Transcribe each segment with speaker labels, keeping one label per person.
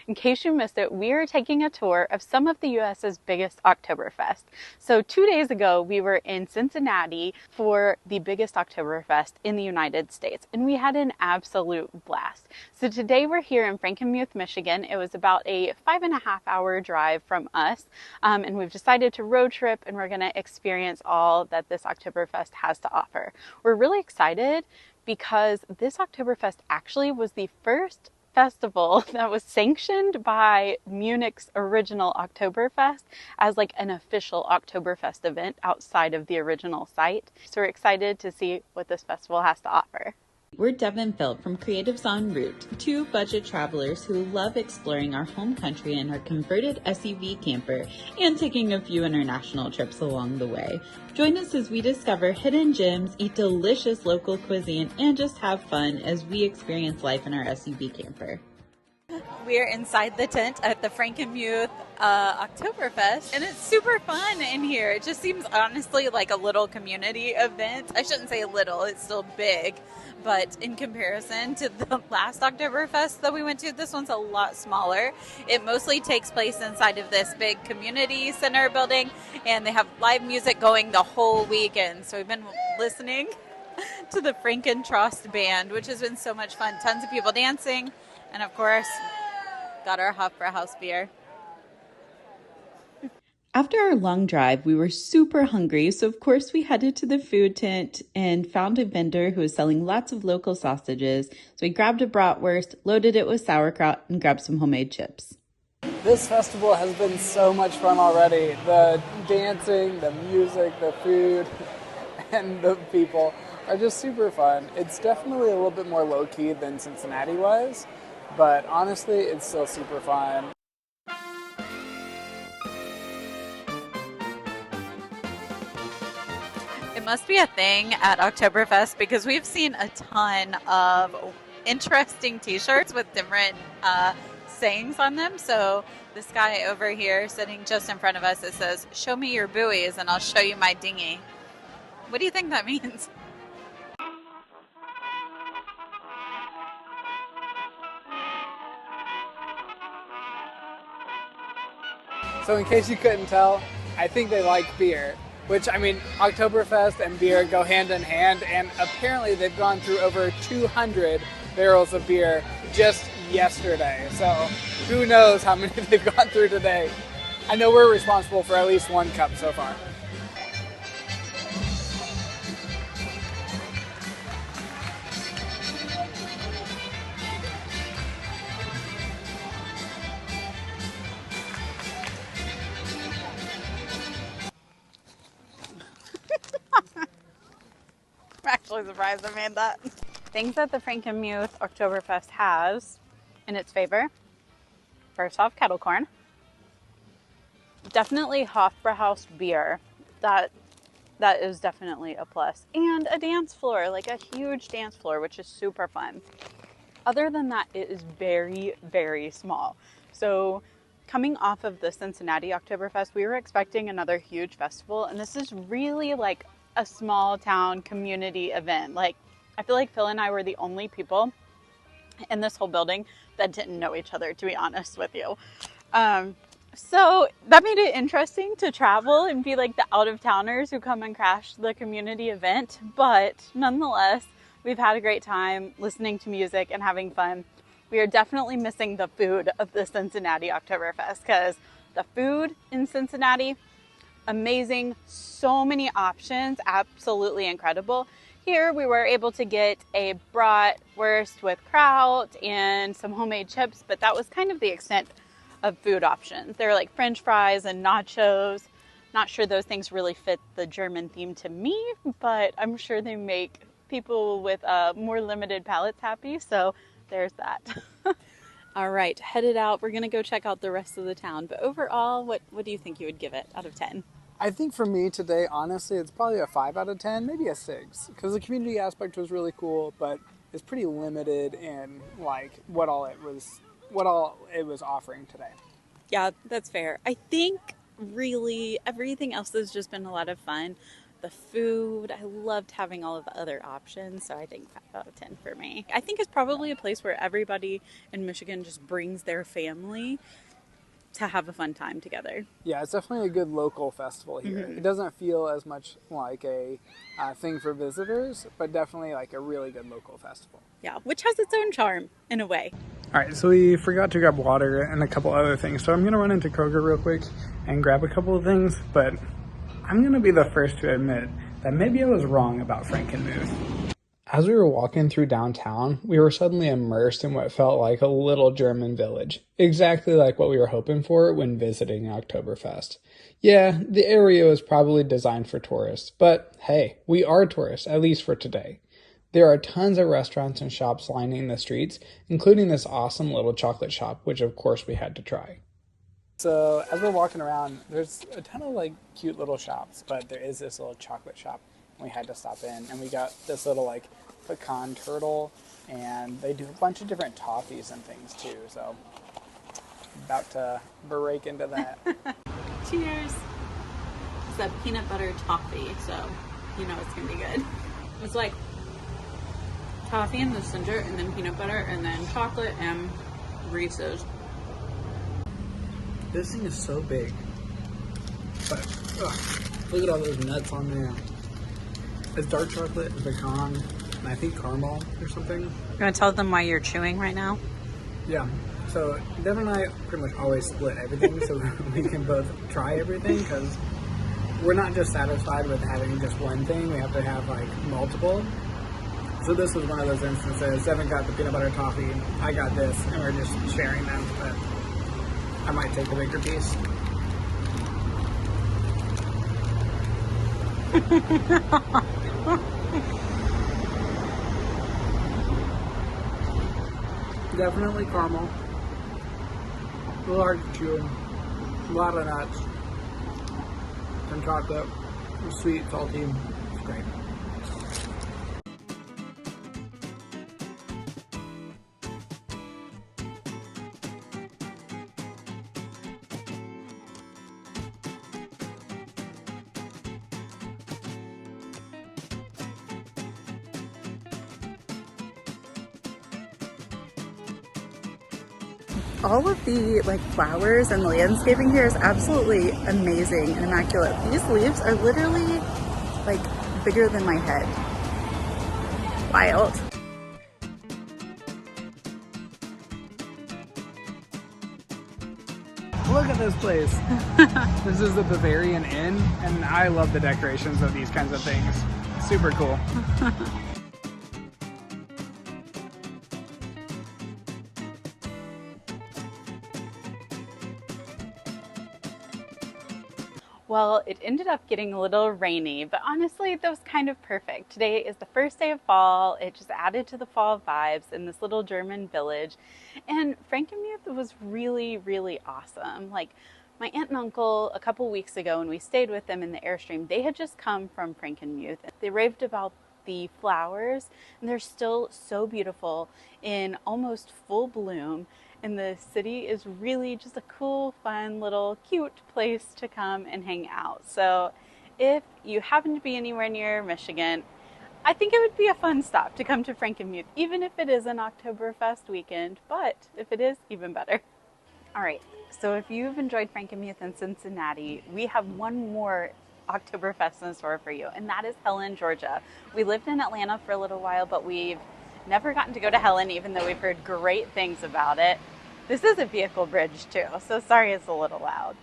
Speaker 1: In case you missed it, we are taking a tour of some of the US's biggest Oktoberfest. So 2 days ago, we were in Cincinnati for the biggest Oktoberfest in the United States, and we had an absolute blast. So today we're here in Frankenmuth, Michigan. It was about a 5.5 hour drive from us, and we've decided to road trip, and we're going to experience all that this Oktoberfest has to offer. We're really excited because this Oktoberfest actually was the first festival that was sanctioned by Munich's original Oktoberfest as like an official Oktoberfest event outside of the original site. So we're excited to see what this festival has to offer.
Speaker 2: We're Dev and Phil from Creatives en Route, two budget travelers who love exploring our home country in our converted SUV camper and taking a few international trips along the way. Join us as we discover hidden gems, eat delicious local cuisine, and just have fun as we experience life in our SUV camper.
Speaker 3: We're inside the tent at the Frankenmuth Oktoberfest, and it's super fun in here. It just seems honestly like a little community event. I shouldn't say little, it's still big, but in comparison to the last Oktoberfest that we went to, this one's a lot smaller. It mostly takes place inside of this big community center building, and they have live music going the whole weekend. So we've been listening to the Frankentrost band, which has been so much fun. Tons of people dancing, and of course, got our Hofbrauhaus beer.
Speaker 2: After our long drive, we were super hungry, so of course we headed to the food tent and found a vendor who was selling lots of local sausages. So we grabbed a Bratwurst, loaded it with sauerkraut, and grabbed some homemade chips.
Speaker 4: This festival has been so much fun already. The dancing, the music, the food, and the people are just super fun. It's definitely a little bit more low-key than Cincinnati was, but honestly, it's still super fun.
Speaker 3: It must be a thing at Oktoberfest because we've seen a ton of interesting t-shirts with different sayings on them. So this guy over here sitting just in front of us, it says, "Show me your buoys and I'll show you my dinghy." What do you think that means?
Speaker 4: So in case you couldn't tell, I think they like beer. Which, I mean, Oktoberfest and beer go hand in hand, and apparently they've gone through over 200 barrels of beer just yesterday. So who knows how many they've gone through today. I know we're responsible for at least one cup so far.
Speaker 3: I'm actually surprised I made that.
Speaker 1: Things that the Frankenmuth Oktoberfest has in its favor. First off, kettle corn. Definitely Hofbrauhaus beer. That is definitely a plus. And a dance floor, like a huge dance floor, which is super fun. Other than that, it is very, very small. So coming off of the Cincinnati Oktoberfest, we were expecting another huge festival, and this is really like a small town community event. Like, I feel like Phil and I were the only people in this whole building that didn't know each other, to be honest with you. So that made it interesting to travel and be like the out-of-towners who come and crash the community event. But nonetheless, we've had a great time listening to music and having fun. We are definitely missing the food of the Cincinnati Oktoberfest because the food in Cincinnati, amazing, so many options, absolutely incredible. Here we were able to get a Bratwurst with kraut and some homemade chips, but that was kind of the extent of food options. There were like French fries and nachos. Not sure those things really fit the German theme to me, but I'm sure they make people with more limited palates happy, so there's that. All right, headed out. We're going to go check out the rest of the town. But overall, what do you think you would give it out of 10?
Speaker 4: I think for me today, honestly, it's probably a 5 out of 10, maybe a 6. Because the community aspect was really cool, but it's pretty limited in like what all it was offering today.
Speaker 1: Yeah, that's fair. I think really everything else has just been a lot of fun.
Speaker 3: the food. I loved having all of the other options, so I think 5 out of 10 for me. I think it's probably a place where everybody in Michigan just brings their family to have a fun time together.
Speaker 4: Yeah, it's definitely a good local festival here.
Speaker 3: Mm-hmm.
Speaker 4: It doesn't feel as much like a thing for visitors, but definitely like a really good local festival.
Speaker 3: Yeah, which has its own charm in a way.
Speaker 4: All right, so we forgot to grab water and a couple other things, so I'm going to run into Kroger real quick and grab a couple of things, but I'm going to be the first to admit that maybe I was wrong about Frankenmuth. As we were walking through downtown, we were suddenly immersed in what felt like a little German village, exactly like what we were hoping for when visiting Oktoberfest. Yeah, the area was probably designed for tourists, but hey, we are tourists, at least for today. There are tons of restaurants and shops lining the streets, including this awesome little chocolate shop, which of course we had to try. So as we're walking around, there's a ton of like cute little shops, but there is this little chocolate shop we had to stop in, and we got this little like pecan turtle, and they do a bunch of different toffees and things too, so about to break into that.
Speaker 3: Cheers! It's that peanut butter toffee, so you know it's gonna be good. It's like toffee in the center, and then peanut butter, and then chocolate and Reese's.
Speaker 4: This thing is so big, but look at all those nuts on there. It's dark chocolate, pecan, and I think caramel or something.
Speaker 3: You want to tell them why you're chewing right now?
Speaker 4: Yeah, so Dev and I pretty much always split everything so we can both try everything, because we're not just satisfied with having just one thing, we have to have like multiple. So this was one of those instances. Devin got the peanut butter toffee, I got this, and we're just sharing them, but I might take a bigger piece. Definitely caramel. A little hard to chew. A lot of nuts. Some chocolate. Sweet, salty. It's great.
Speaker 3: All of the like flowers and landscaping here is absolutely amazing and immaculate. These leaves are literally like bigger than my head. Wild.
Speaker 4: Look at this place. This is the Bavarian Inn, and I love the decorations of these kinds of things. Super cool.
Speaker 1: Well, it ended up getting a little rainy, but honestly, that was kind of perfect. Today is the first day of fall. It just added to the fall vibes in this little German village. And Frankenmuth was really, really awesome. Like, my aunt and uncle, a couple weeks ago, when we stayed with them in the Airstream, they had just come from Frankenmuth. They raved about the flowers, and they're still so beautiful in almost full bloom. And the city is really just a cool, fun, little, cute place to come and hang out. So if you happen to be anywhere near Michigan, I think it would be a fun stop to come to Frankenmuth, even if it is an Oktoberfest weekend, but if it is, even better. All right, so if you've enjoyed Frankenmuth in Cincinnati, we have one more Oktoberfest in store for you, and that is Helen, Georgia. We lived in Atlanta for a little while, but we've never gotten to go to Helen, even though we've heard great things about it. This is a vehicle bridge too, so sorry it's a little loud.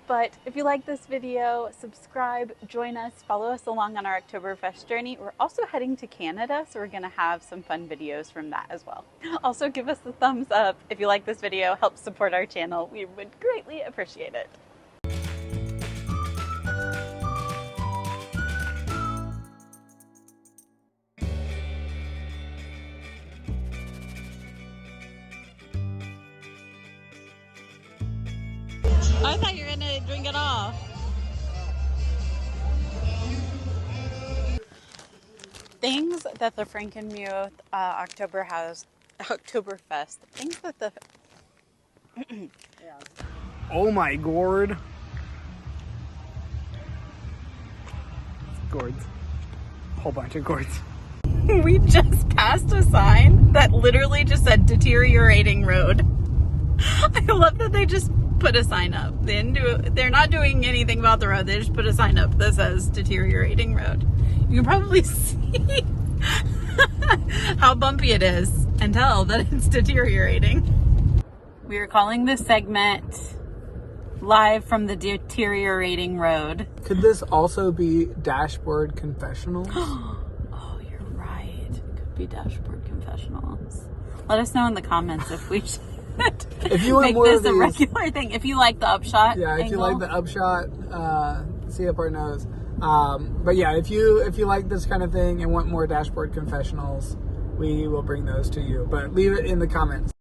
Speaker 1: But if you like this video, subscribe, join us, follow us along on our Oktoberfest journey. We're also heading to Canada, so we're going to have some fun videos from that as well. Also, give us a thumbs up if you like this video, help support our channel. We would greatly appreciate it.
Speaker 3: I thought you were gonna drink it off.
Speaker 1: Things that the Frankenmuth Oktoberfest, things that the...
Speaker 4: Oh my gourd. gourds. Whole bunch of gourds.
Speaker 3: We just passed a sign that literally just said deteriorating road. I love that they just put a sign up. They're not doing anything about the road. They just put a sign up that says deteriorating road. You can probably see how bumpy it is and tell that it's deteriorating. We are calling this segment Live from the Deteriorating Road.
Speaker 4: Could this also be dashboard confessionals?
Speaker 3: Oh, you're right. It could be dashboard confessionals. Let us know in the comments if we should
Speaker 4: If you want
Speaker 3: make
Speaker 4: more
Speaker 3: this
Speaker 4: of
Speaker 3: a
Speaker 4: these,
Speaker 3: regular thing. If you like the upshot,
Speaker 4: yeah, if
Speaker 3: angle.
Speaker 4: you like the upshot, see up our nose. But yeah, if you like this kind of thing and want more dashboard confessionals, we will bring those to you. But leave it in the comments.